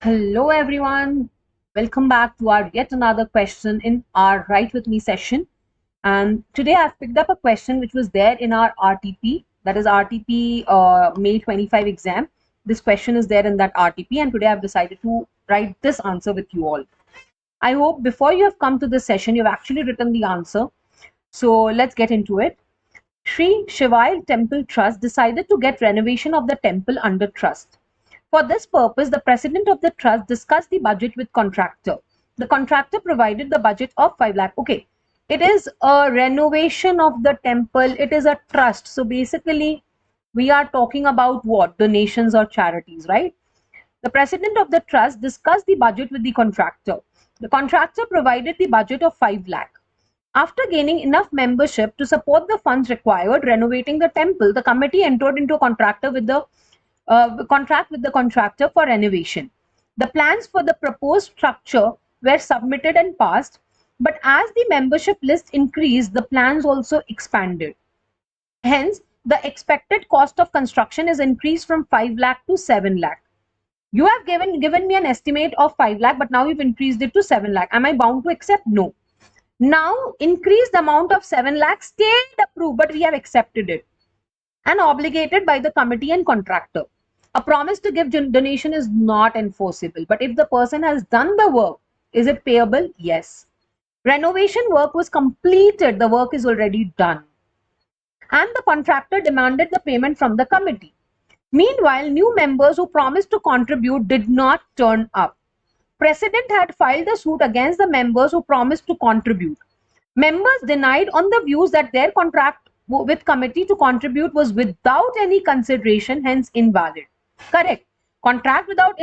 Hello everyone, welcome back to our yet another question in our Write With Me session. And today I've picked up a question which was there in our RTP, that is RTP May 25 exam. This question is there in that RTP, and today I've decided to write this answer with you all. I hope before you have come to this session, you've actually written the answer. So let's get into it. Sri Shivai Temple Trust decided to get renovation of the temple under trust. For this purpose, the president of the trust discussed the budget with contractor. The contractor provided the budget of 5 lakh. Okay, it is a renovation of the temple. It is a trust. So basically, we are talking about what? Donations or charities, right? The president of the trust discussed the budget with the contractor. The contractor provided the budget of 5 lakh. After gaining enough membership to support the funds required renovating the temple, the committee entered into a contract with the contractor for renovation. The plans for the proposed structure were submitted and passed, but as the membership list increased, the plans also expanded. Hence, the expected cost of construction is increased from 5 lakh to 7 lakh. You have given me an estimate of 5 lakh, but now you've increased it to 7 lakh. Am I bound to accept? No. Now, increased amount of 7 lakh stayed approved, but we have accepted it and obligated by the committee and contractor. A promise to give donation is not enforceable, but if the person has done the work, is it payable? Yes. Renovation work was completed, the work is already done, and the contractor demanded the payment from the committee. Meanwhile, new members who promised to contribute did not turn up. President had filed a suit against the members who promised to contribute. Members denied on the views that their contract with committee to contribute was without any consideration, hence invalid. Correct. Contract without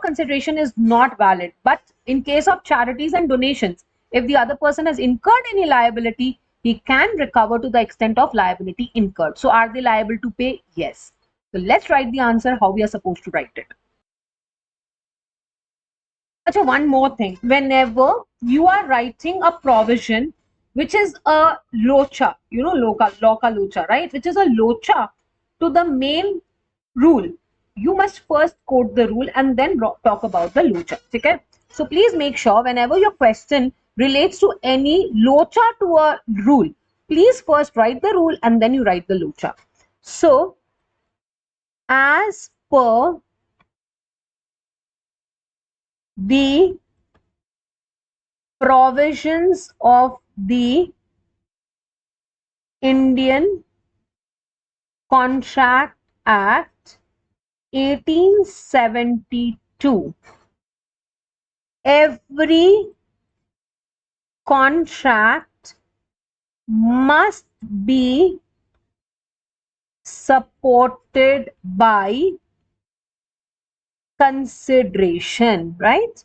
consideration is not valid. But in case of charities and donations, if the other person has incurred any liability, he can recover to the extent of liability incurred. So are they liable to pay? Yes. So let's write the answer how we are supposed to write it. Achha, one more thing. Whenever you are writing a provision which is a locha, loka locha, right? Which is a locha to the main rule, you must first quote the rule and then talk about the locha. Okay? So please make sure whenever your question relates to any locha to a rule, please first write the rule and then you write the locha. So, as per the provisions of the Indian Contract Act 1872. Every contract must be supported by consideration, right?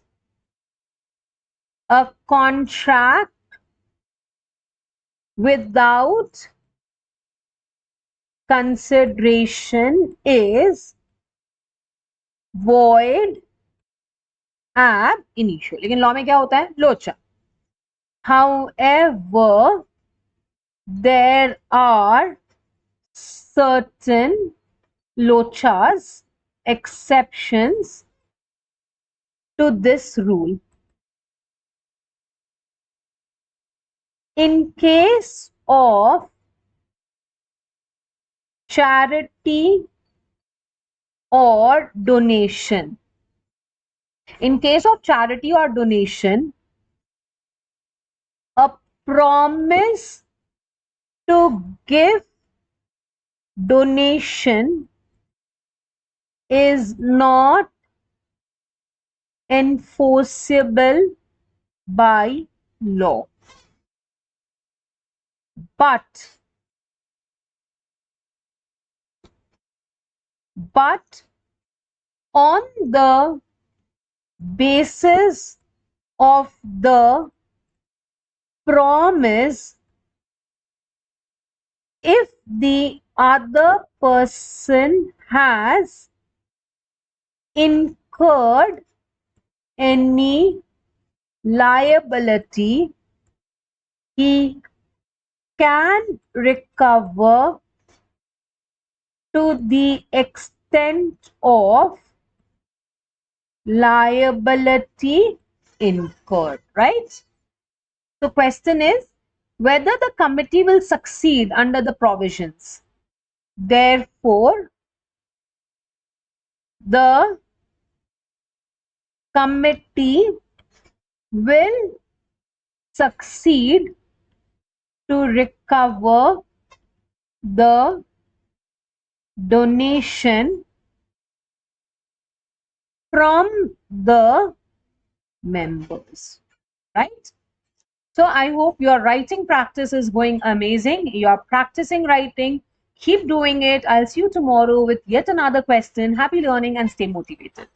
A contract without consideration is void ab initio. लेकिन law में क्या होता है? लोचा. However, there are certain lochas, exceptions to this rule. In case of charity or donation, in case of charity or donation, a promise to give donation is not enforceable by law. But on the basis of the promise, if the other person has incurred any liability, he can recover to the extent of liability incurred, right? The question is whether the committee will succeed under the provisions. Therefore, the committee will succeed to recover the donation from the members, right? So I hope your writing practice is going amazing. You're practicing writing. Keep doing it. I'll see you tomorrow with yet another question. Happy learning and stay motivated.